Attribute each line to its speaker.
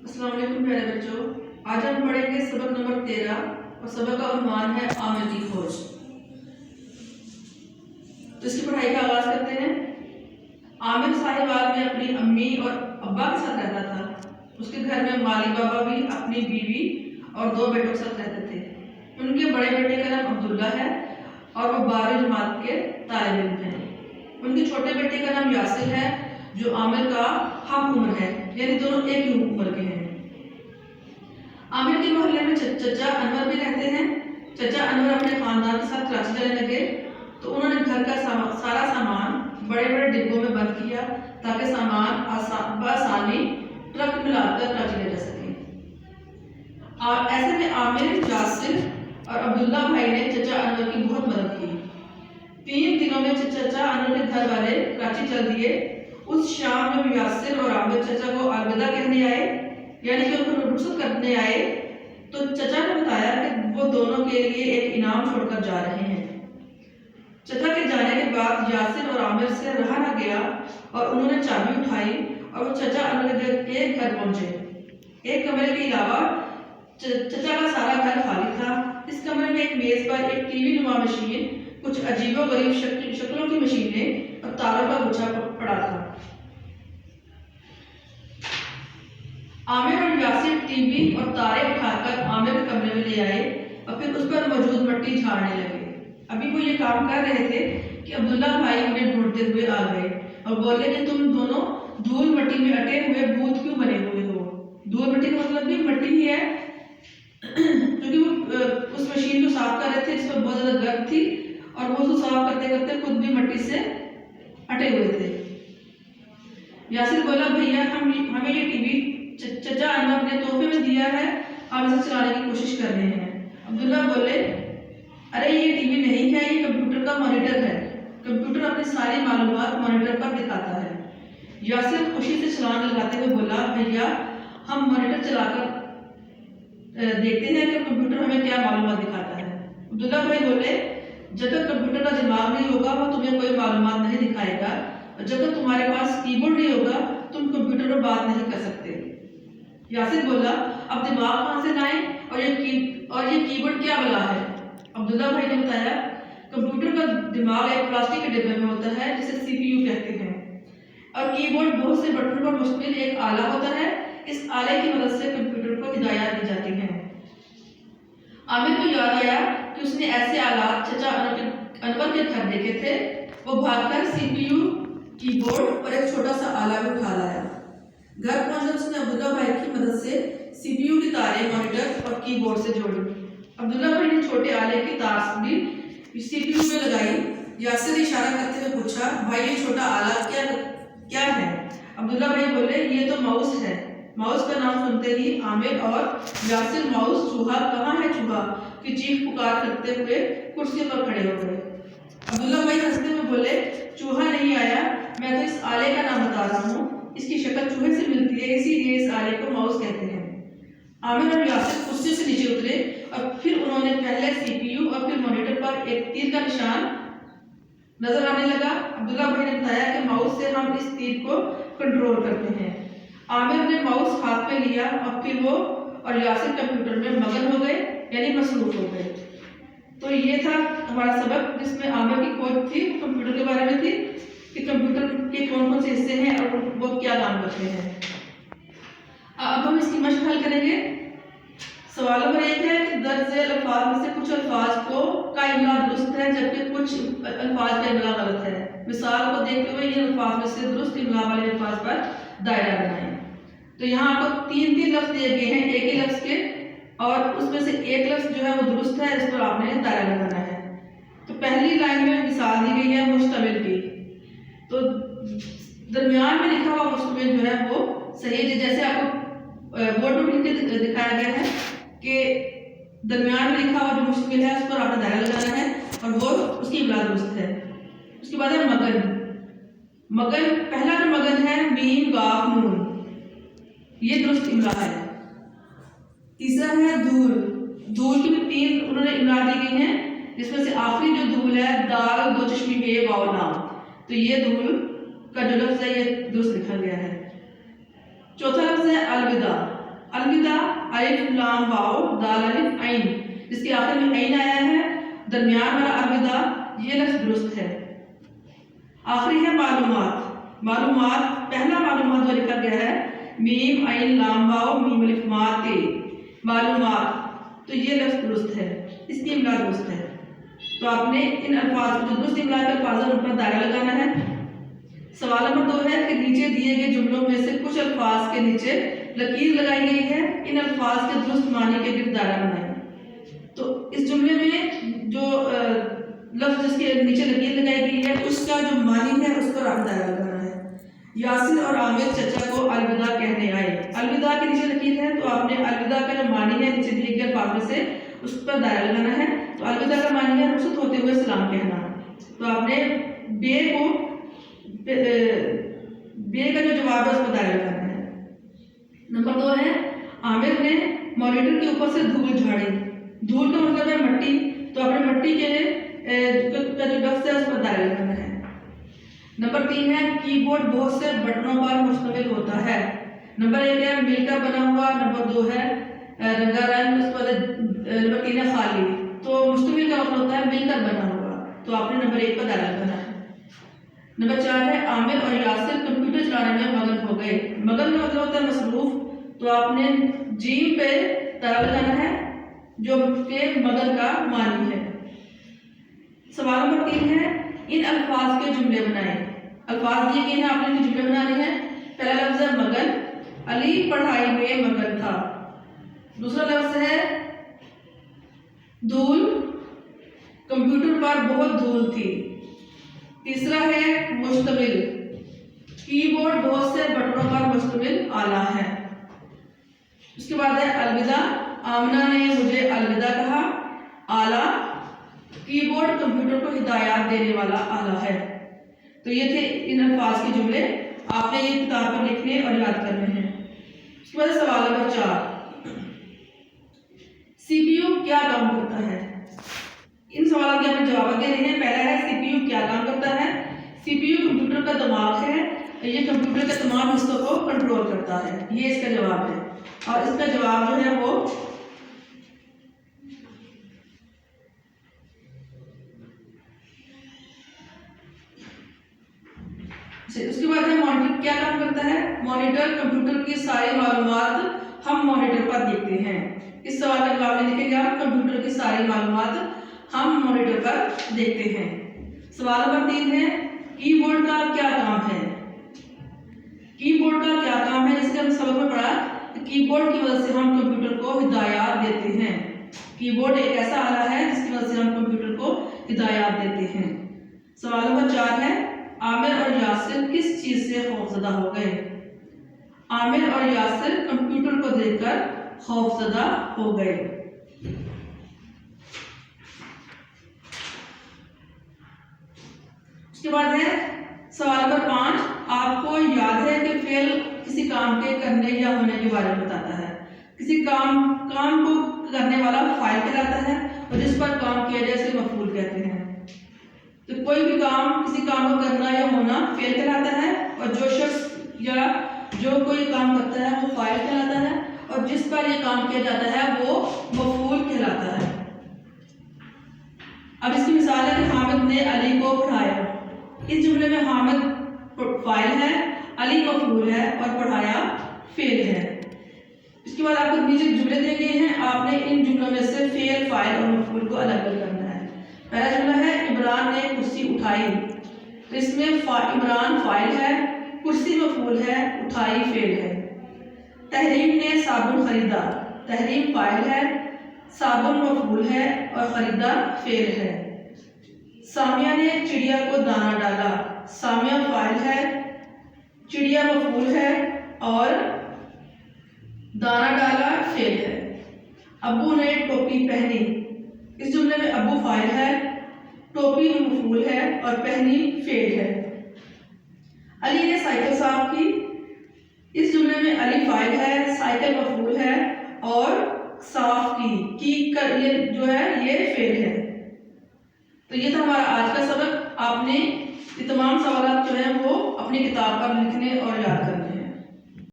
Speaker 1: السلام علیکم پیارے بچوں، آج ہم پڑھیں گے سبق نمبر 13 اور سبق کا عنوان ہے عامر کی کھوج۔ تو اس کی پڑھائی کا آغاز کرتے ہیں۔ عامر ساہیوال میں اپنی امی اور ابا کے ساتھ رہتا تھا۔ اس کے گھر میں مالی بابا بھی اپنی بیوی اور 2 بیٹوں کے ساتھ رہتے تھے۔ ان کے بڑے بیٹے کا نام عبداللہ ہے اور وہ 12ویں جماعت کے طالب علم ہیں۔ ان کے چھوٹے بیٹے کا نام یاسر ہے جو عامر کا ہم عمر ہے، یعنی دونوں ایک ہی عمر کے ہیں۔ عامر کے محلے میں چچا انور بھی رہتے ہیں۔ چچا انور اپنے خاندان کے ساتھ کراچی جانے لگے تو انہوں نے گھر کا سارا سامان بڑے بڑے ڈبوں میں بند کیا تاکہ سامان بآسانی ٹرک میں لا کر کراچی لے جا سکیں۔ ایسے میں عامر، یاسر اور عبداللہ بھائی نے چچا انور کی بہت مدد کی۔ 3 دنوں میں چچا انور کے گھر والے کراچی چل دیے۔ اس شام میں یاسر اور عامر چچا کو الوداع کہنے آئے، یعنی کہ ان کو رخصت کرنے آئے، تو چچا نے بتایا کہ وہ دونوں کے لیے ایک انعام چھوڑ کر جا رہے ہیں۔ چچا کے جانے کے بعد یاسر اور عامر سے رہا نہ گیا اور انہوں نے چابی اٹھائی اور وہ چچا انور کے گھر پہنچے۔ ایک کمرے کے علاوہ چچا کا سارا گھر خالی تھا۔ اس کمرے میں ایک میز پر ایک ٹی وی نما مشین، کچھ عجیب و غریب شکلوں کی مشینیں اور تاروں کا گچھا پڑا تھا۔ عامر اور یاسر ٹی وی اور تارے اٹھا کر عامر کے کمرے میں لے آئے اور پھر اس پر موجود مٹی جھاڑنے لگے۔ ابھی وہ یہ کام کر رہے تھے کہ عبداللہ بھائی انہیں ڈھونڈتے ہوئے آ گئے اور بولے کہ تم دونوں دھول مٹی میں اٹے ہوئے بھوت کیوں بنے ہوئے ہو؟ دھول مٹی کا مطلب بھی مٹی ہی ہے، کیونکہ وہ اس مشین کو صاف کر رہے تھے جس پر بہت زیادہ گرد تھی اور وہ اس کو صاف کرتے کرتے خود بھی مٹی سے اٹے ہوئے تھے۔ یاسر بولا بھیا ہمیں یہ ٹی وی چچا انور نے تحفے میں دیا ہے، ہم اسے چلانے کی کوشش کر رہے ہیں۔ عبداللہ بولے ارے یہ ٹی وی نہیں ہے، یہ کمپیوٹر کا مانیٹر ہے، کمپیوٹر اپنی ساری معلومات مانیٹر پر دکھاتا ہے۔ یاسر خوشی سے چھلانگ لگاتے ہوئے بولا بھیا ہم مانیٹر چلا کر دیکھتے ہیں کہ کمپیوٹر ہمیں کیا معلومات دکھاتا ہے۔ عبداللہ بھائی بولے جب تک کمپیوٹر کا دماغ نہیں ہوگا وہ تمہیں کوئی معلومات نہیں دکھائے گا، اور جب تک تمہارے پاس کی بورڈ نہیں ہوگا تم کمپیوٹر پر بات نہیں کر سکتے۔ یاسر بولا اب دماغ کہاں سے لائیں اور یہ کی بورڈ کیا بلا ہے؟ عبداللہ بھائی نے بتایا کمپیوٹر کا دماغ ایک پلاسٹک کے ڈبے میں ہوتا ہے جسے سی پی یو کہتے ہیں، اور کی بورڈ بہت سے بٹن پر مشتمل ایک آلہ ہوتا ہے۔ اس آلے کی مدد سے کمپیوٹر کو ہدایات دی جاتی ہیں۔ عامر کو یاد آیا کہ اس نے ایسے آلات چچا انور کے گھر دیکھے تھے۔ وہ بھاگ کر سی پی یو، کی بورڈ اور ایک چھوٹا سا آلہ بھی اٹھا لایا۔ گھر پہنچ کر اس نے عبداللہ بھائی کی مدد سے سی پی یو کی تاریں مانیٹر اور کی بورڈ سے جوڑی۔ عبداللہ بھائی نے چھوٹے آلے کی تار بھی سی پی یو میں لگائی۔ یاسر نے اشارہ کرتے ہوئے پوچھا بھائی یہ چھوٹا آلہ کیا ہے؟ عبداللہ بھائی بولے یہ تو ماؤس ہے۔ ماؤس کا نام سنتے ہی عامر اور یاسر ماؤس چوہا کہاں ہے چوہا کی چیخ پکار کرتے ہوئے کرسی پر کھڑے ہو گئے۔ عبداللہ بھائی ہنستے ہوئے بولے چوہا نہیں آیا، میں تو اس آلے کا نام بتا رہا ہوں، اس کی شکل چوہے سے ملتی ہے، اسی لیے اس آلے کو ماؤس کہتے ہیں۔ عامر اور یاسر کرسی سے نیچے اترے اور پھر انہوں نے پہلے سی پی یو اور پھر مانیٹر پر ایک تیر کا نشان نظر آنے لگا۔ عبداللہ بھائی نے بتایا کہ ماؤس سے ہم اس تیر کو کنٹرول کرتے ہیں۔ عامر نے ماؤس ہاتھ میں لیا اور پھر وہ اور یاسر کمپیوٹر میں مگن ہو گئے، یعنی مصروف ہو گئے۔ تو یہ تھا ہمارا سبق جس میں عامر کی کھوج تھی، کمپیوٹر کے بارے میں تھی کہ کمپیوٹر کے کون کون سے حصے ہیں اور وہ کیا کام کرتے ہیں۔ اب ہم اس کی مشق حل کریں گے۔ سوال نمبر 1 ہے کہ درج ذیل الفاظ میں سے کچھ الفاظ کا املا درست ہے جبکہ کچھ الفاظ کا املا غلط ہے۔ مثال کو دیکھتے ہوئے یہ الفاظ میں سے درست املا والے الفاظ پر دائرہ بنائیں۔ تو یہاں آپ کو 3 لفظ دیے گئے ہیں ایک ہی لفظ کے، اور اس میں سے ایک لفظ جو ہے وہ درست ہے، اس پر آپ نے دائرہ لگانا ہے۔ تو پہلی لائن میں مثال دی گئی ہے مشتمل کی، تو درمیان میں لکھا ہوا مشتمل جو ہے وہ صحیح ہے، جیسے آپ کو بورڈ پر لکھ کے دکھایا گیا ہے کہ درمیان میں لکھا ہوا جو مشتمل ہے اس پر آپ نے دائرہ لگانا ہے اور وہ اس کی املا درست ہے۔ اس کے بعد ہے مگن۔ مگن پہلا جو مگن ہے میم قاف نون، یہ درست املا ہے۔ تیسرا ہے دھول۔ دھول کی بھی 3 انہوں نے املا دی گئی ہیں، جس میں سے آخری جو دھول ہے دال 2 چشمی ہے واو لام، تو یہ دھول کا جو لفظ ہے یہ درست لکھا گیا ہے۔ چوتھا لفظ ہے الوداع۔ الوداع الف لام واو دال الف عین، جس کے آخر میں عین آیا ہے، درمیان والا الوداع یہ لفظ درست ہے۔ آخری ہے معلومات۔ معلومات، پہلا معلومات جو لکھا گیا ہے میم عین لام واو میم الف ما تے، معلومات، تو یہ لفظ درست ہے، اس کی املا درست ہے۔ تو آپ نے ان الفاظ جو درست املا کے الفاظ ہیں ان پر دائرہ لگانا ہے۔ سوال نمبر 2 ہے کہ نیچے دیے گئے جملوں میں سے کچھ الفاظ کے نیچے لکیر لگائی گئی ہے، ان الفاظ کے درست معنی کے گرد دائرہ بنائیں۔ تو اس جملے میں جو لفظ جس کے نیچے لکیر لگائی گئی ہے اس کا جو معنی ہے اس پر آپ دائرہ لگانا ہے۔ یاسر اور عامر چچا کو الوداع کہنے آئے، الوداع کے نیچے لکیر ہے تو آپ نے الوداع کا جو معنی ہے نیچے دیے گئے الفاظ میں سے اس پر دائرہ لگانا ہے۔ تو الوداع کا معنی ہے رخصت ہوتے ہوئے سلام کہنا، تو آپ نے بے کا جو جواب ہے اس پر دائرہ لگانا ہے۔ نمبر 2 ہے عامر نے مانیٹر کے اوپر سے دھول جھاڑی، دھول کا مطلب ہے مٹی، تو آپ نے مٹی کے جو لفظ ہے اس پر دائرہ لگانا ہے۔ نمبر 3 ہے کی بورڈ بہت سے بٹنوں پر مشتمل ہوتا ہے۔ نمبر 1 ہے مل کر بنا ہوا، نمبر 2 ہے رنگا رنگ، اس پر نمبر 3 ہے خالی۔ تو مشتمل کا مطلب ہوتا ہے مل کر بنا ہوا، تو آپ نے نمبر 1 پر دائرہ لگانا ہے۔ نمبر 4 ہے عامر اور یاسر کمپیوٹر چلانے میں مگن ہو گئے، مگن کا مطلب ہوتا ہے مصروف، تو آپ نے جیم پہ دائرہ لگانا ہے جو کہ مگن کا معنی ہے۔ سوال نمبر 3 ہے ان الفاظ کے جملے بنائیں۔ الفاظ دیے گئے ہیں، آپ نے جملے بنانے ہیں۔ پہلا لفظ ہے مگن، علی پڑھائی میں مگن تھا۔ دوسرا لفظ ہے دھول، کمپیوٹر پر بہت دھول تھی۔ تیسرا ہے مشتمل، کی بورڈ بہت سے بٹنوں پر مشتمل آلہ ہے۔ اس کے بعد ہے الوداع، آمنہ نے مجھے الوداع کہا، آلہ کی بورڈ کمپیوٹر کو ہدایات دینے والا آلہ ہے۔ تو یہ تھے ان الفاظ کے جملے، آپ نے یہ کتاب پر لکھنے اور یاد کرنے ہیں۔ اس کے بعد سوال نمبر 4، سی پی یو کیا کام کرتا ہے؟ ان سوالات کے آپ نے جواب دینے ہیں۔ پہلا ہے سی پی یو کیا کام کرتا ہے؟ سی پی یو کمپیوٹر کا دماغ ہے، یہ کمپیوٹر کے تمام حصوں کو کنٹرول کرتا ہے، یہ اس کا جواب ہے۔ اور اس کا جواب جو ہے وہ اس کے بعد ہے مانیٹر کیا کام کرتا ہے؟ مانیٹر کمپیوٹر کی ساری معلومات ہم مانیٹر پر دیکھتے ہیں۔ اس سوال کا جواب لکھیں گے آپ، کمپیوٹر کی ساری معلومات ہم مانیٹر پر دیکھتے ہیں۔ سوال نمبر 3 ہے کی بورڈ کا کیا کام ہے؟ کی بورڈ کا کیا کام ہے؟ جس کے ہم سبق میں پڑھا کہ کی بورڈ کی وجہ سے ہم کمپیوٹر کو ہدایات دیتے ہیں۔ کی بورڈ ایک ایسا آلہ ہے جس کی وجہ سے ہم کمپیوٹر کو ہدایات دیتے ہیں۔ سوال نمبر 4 ہے عامر اور یاسر کس چیز سے خوفزدہ ہو گئے؟ عامر اور یاسر کمپیوٹر کو دیکھ کر خوفزدہ ہو گئے۔ اس کے بعد ہے سوال نمبر 5، آپ کو یاد ہے کہ فعل کسی کام کے کرنے یا ہونے کے بارے میں بتاتا ہے۔ کسی کام کو کرنے والا فاعل کہلاتا ہے اور جس پر کام کیا جائے اسے مفعول کہتے ہیں۔ تو کوئی بھی کام، کسی کام کو کرنا یا ہونا فعل کہلاتا ہے، اور جو شخص یا جو کوئی کام کرتا ہے وہ فاعل کہلاتا ہے، اور جس پر یہ کام کیا جاتا ہے وہ مفعول کہلاتا ہے۔ اب اس کی مثال ہے کہ حامد نے علی کو پڑھایا۔ اس جملے میں حامد فاعل ہے، علی مفعول ہے اور پڑھایا فعل ہے۔ اس کے بعد آپ کو نیچے جملے دیے گئے ہیں، آپ نے ان جملوں میں سے فعل، فاعل اور مفعول کو الگ الگ کرنا ہے۔ پہلا جملہ ہے عمران نے کرسی اٹھائی، تو اس میں عمران فاعل ہے، کرسی مفعول ہے، اٹھائی فعل ہے۔ تحریم نے صابن خریدا، تحریم فاعل ہے، صابن مفعول ہے اور خریدا فعل ہے۔ سامیہ نے چڑیا کو دانہ ڈالا، سامیہ فاعل ہے، چڑیا مفعول ہے اور دانہ ڈالا فعل ہے۔ ابو نے ٹوپی پہنی، اس جملے میں ابو فاعل ہے، ٹوپی مفعول ہے اور پہنی فعل ہے۔ علی نے سائیکل صاف کی، اس جملے میں علی فاعل ہے، سائیکل مفعول ہے اور صاف کی یہ جو ہے یہ فعل ہے۔ تو یہ تھا ہمارا آج کا سبق۔ آپ نے یہ تمام سوالات جو ہیں وہ اپنی کتاب پر لکھنے اور یاد کرنے